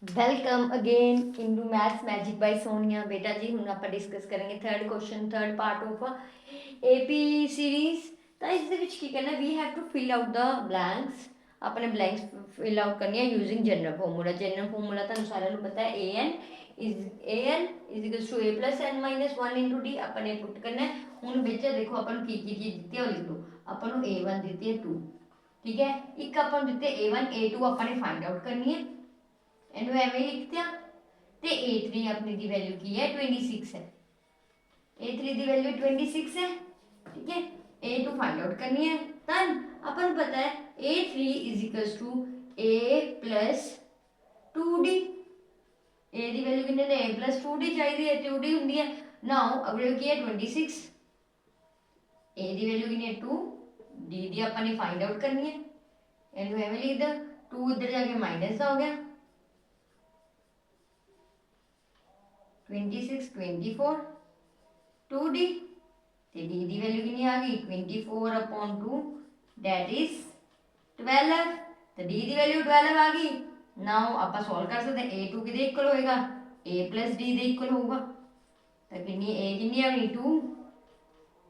Welcome again into maths magic by Sonia. बेटा जी हुण आपां डिस्कस करेंगे third question, third part of AP series. तो इस दे विच की करना, we have to fill out the blanks. अपने ब्लैंक्स फिल आउट करनी है using general formula. General formula तुहानूं सारिआं नूं पता है, an is equals to a plus n minus 1 into D. अपने पुट करना है। हुण विच देखो आपां नूं की चीज़ दित्ती है, लिख लो। आपां नूं a1 दित्ती है 2, ठीक है। एक आपां नूं दित्ते a1 a2 आपां ने फाइंड आउट करनी है। ਇਹਨੂੰ ਐਵੇਂ ਲਿਖ ਦਿਆਂ ਤੇ a3 ਆਪਣੀ ਦੀ ਵੈਲਿਊ ਕੀ ਹੈ 26 है। a3 ਦੀ ਵੈਲਿਊ 26 है, ठीक है। a2 फाइंड आउट करनी है। तन अपन पता है a3 is equals to a plus 2d। a ਦੀ ਵੈਲਿਊ ਕਿੰਨੇ ਨੇ a प्लस 2d ਚਾਹੀਦੀ ਹੈ, 2d ਹੁੰਦੀ ਹੈ। ਨਾਓ ਅਗਲੇ ਕੀ ਹੈ 26, a ਦੀ ਵੈਲਿਊ ਕਿੰਨੀ ਹੈ 2, d ਦੀ ਆਪਾਂ ਨੇ फाइंड आउट करनी है। ਇਹਨੂੰ ਐਵੇਂ ਲਿਖ ਦ 2 ਇੱਧਰ ਜਾ ਕੇ ਮਾਈਨਸ ਦਾ ਹੋ ਗਿਆ 26 24 2d ਤੇ d ਦੀ ਵੈਲਿਊ ਕਿੰਨੀ ਆ ਗਈ 24/2 that is 12। ਤੇ d ਦੀ ਵੈਲਿਊ 12 ਆ ਗਈ। ਨਾਓ ਆਪਾਂ ਸੋਲਵ ਕਰ ਸਕਦੇ a2 ਕਿਹਦੇ ਇਕੁਅਲ ਹੋਏਗਾ a plus d ਦੇ ਇਕੁਅਲ ਹੋਊਗਾ। ਤਾਂ ਕਿੰਨੀ a ਕਿੰਨੀ ਆ ਗਈ 2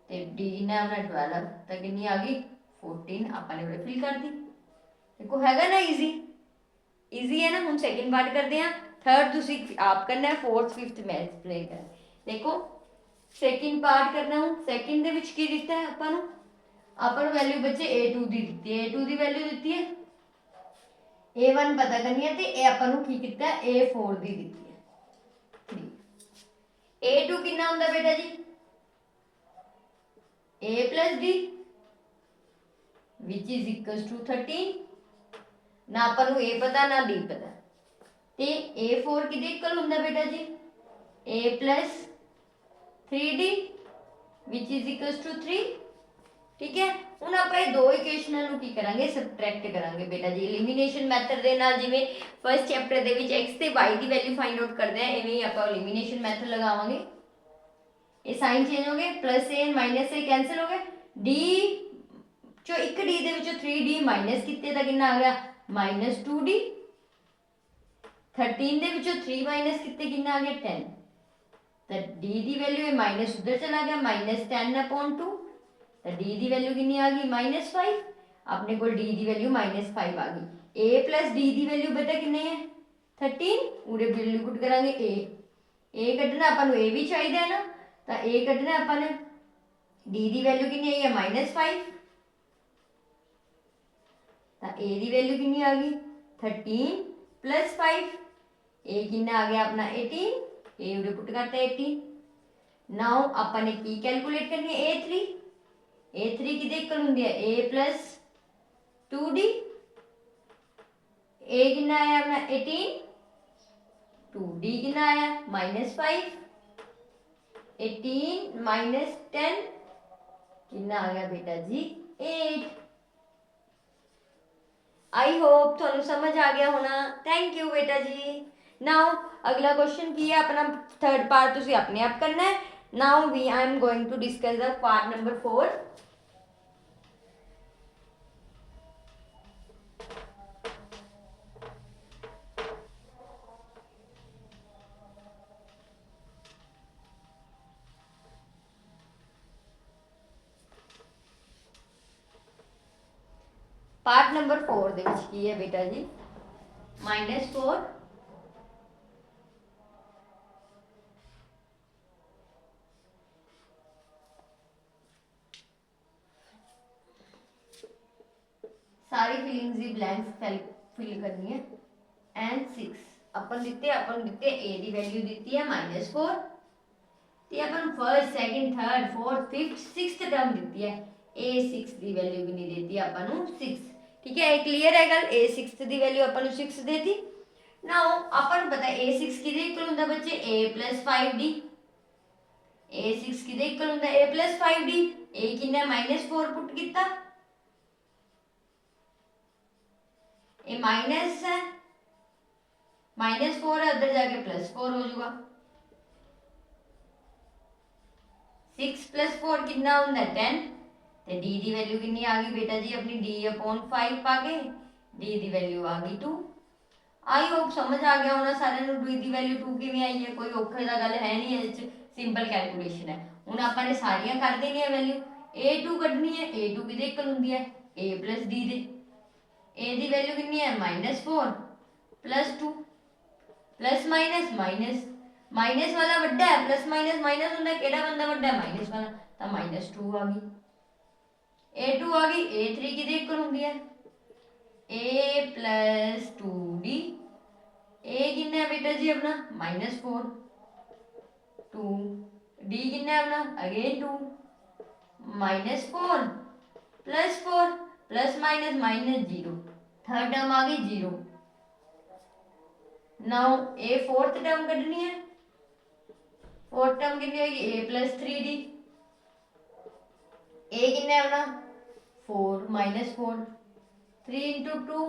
ਤੇ d ਕਿੰਨਾ ਆਪਣਾ 12, ਤਾਂ ਕਿੰਨੀ ਆ ਗਈ 14। ਆਪਾਂ ਨੇ ਉਰੇ ਫਿਲ ਕਰਤੀ। देखो हैगा ना इजी है ना। हम सेकंड पार्ट करते हैं, थर्ड तुसी आप करना है, फोर्थ फिफ्थ मैं एक्सप्लेन कर। देखो सेकंड पार्ट करना हूँ। सेकंड ਦੇ ਵਿੱਚ ਕੀ ਦਿੱਤਾ ਹੈ ਆਪਾਂ ਨੂੰ ਵੈਲਿਊ ਬੱਚੇ a2 ਦੀ ਦਿੱਤੀ ਹੈ। a2 ਦੀ ਵੈਲਿਊ ਦਿੱਤੀ ਹੈ, a1 ਪਤਾ ਕਰਨੀ ਹੈ ਤੇ ਇਹ ਆਪਾਂ ਨੂੰ ਕੀ ਕੀਤਾ a4 ਦੀ ਦਿੱਤੀ ਹੈ। a2 ਕਿੰਨਾ ਹੁੰਦਾ ਬੇਟਾ ਜੀ a plus d which is equals to 13। ना अपन ए पता ना डी पता, ते a4 किहदे इक्वल हुंदा बेटा जी a प्लस 3d विच इज इक्वल्स टू 3, ठीक है। हुण आपां इह दो इक्वेशनां नूं की करांगे सबट्रैक्ट करांगे बेटा जी एलिमिनेशन मैथड दे नाल। जिवें फर्स्ट चैप्टर दे विच x ते y दी वैल्यू फाइंड आउट करदे हैं, इवें ही आपां एलिमिनेशन मैथड लगावांगे। ये साइन चेंज हो गए, plus a minus a cancel हो गए। d चो एक d दे विचों 3d माइनस कीते तां किन्ना आ गया -2d। 13 ਦੇ ਵਿੱਚੋਂ 3 ਮਾਈਨਸ ਕਿਤੇ ਕਿੰਨਾ ਆ ਗਿਆ 10, ਤਾਂ d ਦੀ ਵੈਲਿਊ ਹੈ ਮਾਈਨਸ ਉਧਰ ਚਲਾ ਗਿਆ -10/2, ਤਾਂ d ਦੀ ਵੈਲਿਊ ਕਿੰਨੀ ਆ ਗਈ -5। ਆਪਣੇ ਕੋਲ d ਦੀ ਵੈਲਿਊ -5 ਆ ਗਈ। a plus d the value ਬੇਟਾ ਕਿੰਨੇ ਹੈ 13। ਉਰੇ ਵੈਲਿਊ ਪੁੱਟ ਕਰਾਂਗੇ a ਕੱਢਣਾ ਆਪਾਂ ਨੂੰ a ਵੀ ਚਾਹੀਦਾ ਹੈ ਨਾ, ਤਾਂ a ਕੱਢਣਾ ਆਪਾਂ ਨੇ। d ਦੀ ਵੈਲਿਊ ਕਿੰਨੀ ਆਈ ਹੈ -5, ਤਾਂ a ਦੀ ਵੈਲਿਊ ਕਿੰਨੀ ਆ ਗਈ 13 + 5। a कितना आ गया अपना 18, a उरे पुट करते 18। नाउ अपन ने की कैलकुलेट करनी है a3 किदे इक्वल हुंदी है a plus 2d। a कितना आया अपना 18, 2d कितना आया -5, 18 - 10 कितना आ गया बेटा जी 8। आई होप थोड़ा समझ आ गया होना। थैंक यू बेटा जी। नाउ अगला क्वेश्चन की है अपना थर्ड पार्ट तुसी अपने आप करना है। Now I am going to discuss the part number 4। Part number 4 ਦੇ ਵਿੱਚ ਕੀ ਹੈ ਬੇਟਾ ਜੀ -4 सारी फिलिंग्स दी ब्लैंक्स फिल करनी है। एंड 6 अपन दिते a दी वैल्यू दिती है -4 ते अपन first second third fourth fifth sixth term दिती है a6 दी वैल्यू कितनी देती है अपन 6, ठीक है। क्लियर है गल। a6 दी वैल्यू अपन 6 देती। नाउ अपन पता है a6 किदे इक्वल हुंदा बच्चे a plus 5d। a6 किदे इक्वल हुंदा a plus 5d। a कितना -4 पुट किया, ये माइनस है -4 है उधर जाके +4 हो जाएगा। 6 + 4 कितना होंगे 10, तो d की वैल्यू कितनी आ गई बेटा जी अपनी d/5 पाके d की वैल्यू आ गई 2। आई होप समझ आ गया होना सारे ਨੂੰ d ਦੀ ਵੈਲਿਊ 2 ਕਿਵੇਂ ਆਈ ਹੈ, ਕੋਈ ਔਖੇ ਦਾ ਗੱਲ ਹੈ ਨਹੀਂ, ਇਹਦੇ ਚ ਸਿੰਪਲ ਕੈਲਕੂਲੇਸ਼ਨ ਹੈ। ਹੁਣ ਆਪਾਂ ਨੇ ਸਾਰੀਆਂ ਕਰ ਦੇਣੀਆਂ ਵੈਲਿਊ, a2 ਕੱਢਣੀ ਹੈ, a2 ਕਿਹਦੇ ਇਕੁਅਲ ਹੁੰਦੀ ਹੈ a + d ਦੇ, a ਦੀ ਵੈਲਿਊ ਕਿੰਨੀ ਹੈ -4 + 2 प्लस माइनस माइनस, माइनस वाला ਵੱਡਾ ਹੈ, प्लस माइनस माइनस ਹੁੰਦਾ, ਕਿਹੜਾ ਬੰਦਾ ਵੱਡਾ ਹੈ माइनस वाला, ਤਾਂ -2 ਆ ਗਈ, a2 आ गई, a3 किहदे इक्वल ਹੁੰਦੀ है a + 2d, a कितना है बेटा जी अपना -4, 2 d कितना है अपना again 2, -4 + 4 plus minus minus 0, third term आ गई 0। नाउ a फोर्थ टर्म कढ़नी है, फोर्थ टर्म कितनी होगी a + 3d, a कितना है अपना 4 -4, 3 × 2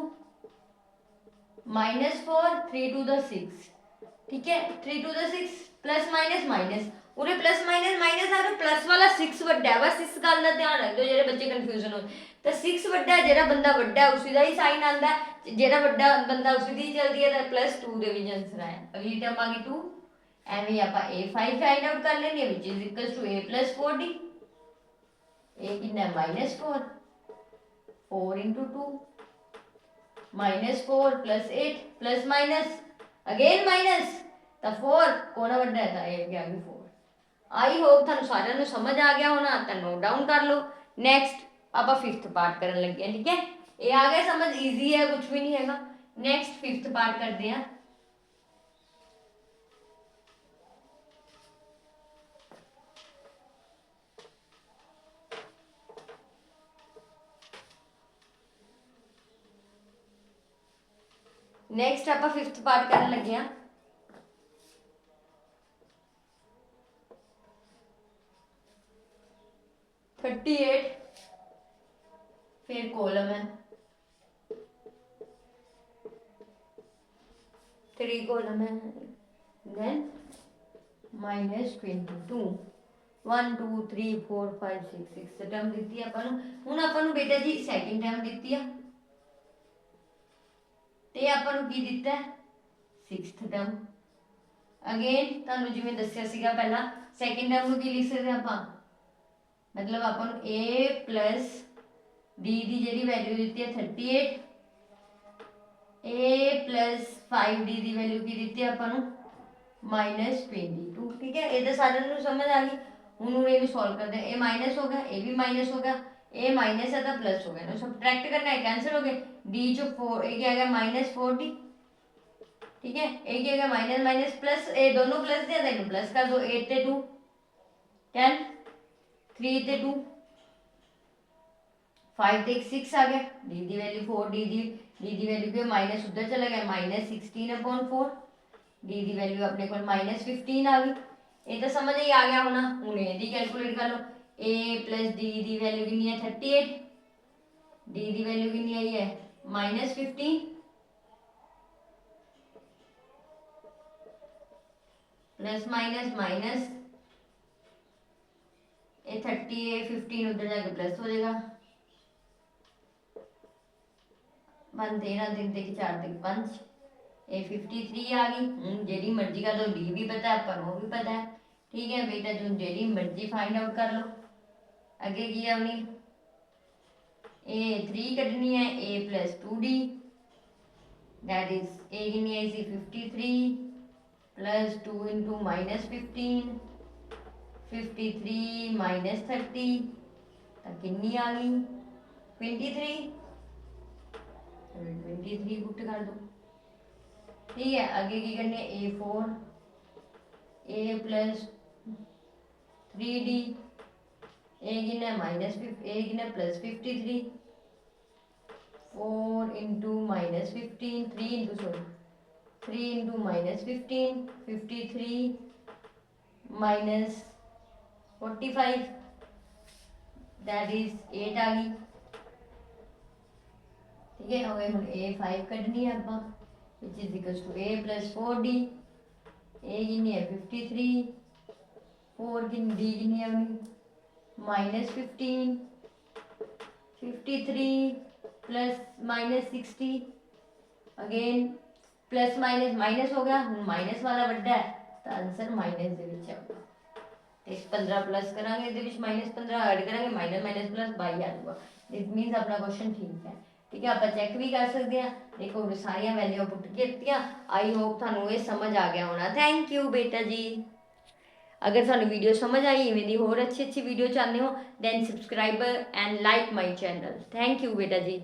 -4, 3 × 6, ठीक है 3 × 6 प्लस माइनस माइनस, उरे प्लस माइनस माइनस आ रहा, प्लस वाला 6 ਵੱਡਾ ਹੈ, बस इस गल का ध्यान रख दो ਜਿਹੜੇ ਬੱਚੇ ਕਨਫਿਊਜ਼ਨ ਹੋ, ਤਾਂ 6 ਵੱਡਾ ਹੈ, ਜਿਹੜਾ ਬੰਦਾ ਵੱਡਾ ਹੈ ਉਸੇ ਦਾ ਹੀ ਸਾਈਨ ਆਂਦਾ, ਜਿਹੜਾ ਵੱਡਾ ਬੰਦਾ ਉਸੇ ਦੀ ਚਲਦੀ ਹੈ, ਤਾਂ +2 ਦੇ ਵਿੱਚ ਆਨਸਰ ਆਇਆ। ਅਗਲੀ ਟਰਮ ਆ ਗਈ 2, ਐਵੇਂ ਆਪਾਂ a5 ਫਾਈਂਡ ਆਊਟ ਕਰ ਲੈਣੀ ਹੈ, which is equals to a + 4d, a कितना है -4, 4 × 2 -4 + 8 प्लस माइनस अगेन माइनस, ਤਾਂ 4 ਕੋਣਾ ਵੱਡਾ ਹੈ, ਤਾਂ ਇਹ ਵੀ ਆ ਗਈ 4। आई होप ਤੁਹਾਨੂੰ ਸਾਰਿਆਂ ਨੂੰ ਸਮਝ ਆ ਗਿਆ ਹੋਣਾ, ਤਾਂ ਨੋਟ डाउन कर लो। नेक्स्ट ਆਪਾਂ 5th पार्ट करन लगे हैं, ठीक है, ये आ गया समझ, ईजी है, कुछ भी नहीं हैगा। नेक्स्ट 5th पार्ट करते हैं। नेक्स्ट आप 5th पार्ट करन लगे हैं। थर्टी एट, फिर कॉलम है 3 कॉलम है, देन -22, 1 2 3 4 5 6 6 टर्म दी है अपन। हुण अपन बेटा जी सैकेंड टर्म दी है, ते अपन की दिता है 6th टर्म। अगेन तुहानूं जिवें दस्सिया सीगा पहला, सैकेंड टर्म नूं की लिख सकते आपां, मतलब अपन a + d की जी वैल्यू दी है 38, a + 5d की वैल्यू की दी है अपन -22, ठीक है, ये तो सारे समझ आ गई। हूँ ये सॉल्व करते हैं, ए माइनस हो गया, ए भी माइनस हो गया, ए माइनस है तो प्लस हो गया, सबट्रैक्ट करना है, कैंसिल हो गए, d चो 4 ए क्या आ गया -4d, ठीक है, ए क्या आ गया माइनस माइनस प्लस, ए दोनों प्लस दिया था, प्लस कर दो, 8 ते 2 10, 3 ते 2 5 ते 6 आ गया, डी की वैल्यू 4, डी की वैल्यू के माइनस उधर चला गया -16/4, डी की वैल्यू अपने को -15 आ गई। ये तो समझ ही आ गया होना। हूँ ये कैलकुलेट कर लो, a + d की वैल्यू कितनी है 38, डी की वैल्यू कितनी आई है -15 प्लस माइनस माइनस, ये 30 है, 15 उधर जाके प्लस हो जाएगा, 1 13 3 ते 4 ते 5, ये 53 आ गई। जी मर्जी कर लो, डी भी पता है, अपन वो भी पता है, ठीक है बेटा जो जी मर्जी फाइंड आउट कर लो। अगे की अपनी a3 कटनी है, a + 2d, that is a कितनी आई सी 53 + 2 × -15, 53 -30, तो कितनी आ गई 23, 23 पुट कर दो, ठीक है। आगे की करनी है a4, a + 3d, a कितना +53, 4 × -15, 3 × सॉरी 3 × -15, 53 -45, दैट इज 8 आ गई, ठीक है। और हम a5 कढ़नी है आप, which is equals to a + 4d, a कितनी है 53, 4 की d कितनी है -15, 53 + -60, अगेन प्लस माइनस माइनस हो गया, हूँ माइनस वाला वड्डा है तो आंसर माइनस दे विच आऊगा। इस 15 प्लस करांगे ਇਹਦੇ ਵਿੱਚ -15 ਐਡ ਕਰਾਂਗੇ ਮਾਈਨਸ ਮਾਈਨਸ ਪਲੱਸ 22 ਆ ਜਾਊਗਾ। ਇਟ ਮੀਨਸ ਆਪਣਾ ਕੁਐਸਚਨ ਠੀਕ ਹੈ। ਠੀਕ ਹੈ, ਆਪਾਂ ਚੈੱਕ ਵੀ ਕਰ ਸਕਦੇ ਹਾਂ। ਦੇਖੋ ਹੁਣ ਸਾਰੀਆਂ ਵੈਲਿਊ ਪੁੱਟ ਕੇ ਦਿੱਤੀਆਂ। ਆਈ ਹੋਪ ਤੁਹਾਨੂੰ ਇਹ ਸਮਝ ਆ ਗਿਆ ਹੋਣਾ। ਥੈਂਕ ਯੂ ਬੇਟਾ ਜੀ। अगर ਤੁਹਾਨੂੰ ਵੀਡੀਓ ਸਮਝ ਆਈ ਇਵੇਂ ਦੀ ਹੋਰ ਅੱਛੀ ਵੀਡੀਓ ਚਾਹੁੰਦੇ ਹੋ then subscribe and like my channel. Thank you ਬੇਟਾ ਜੀ।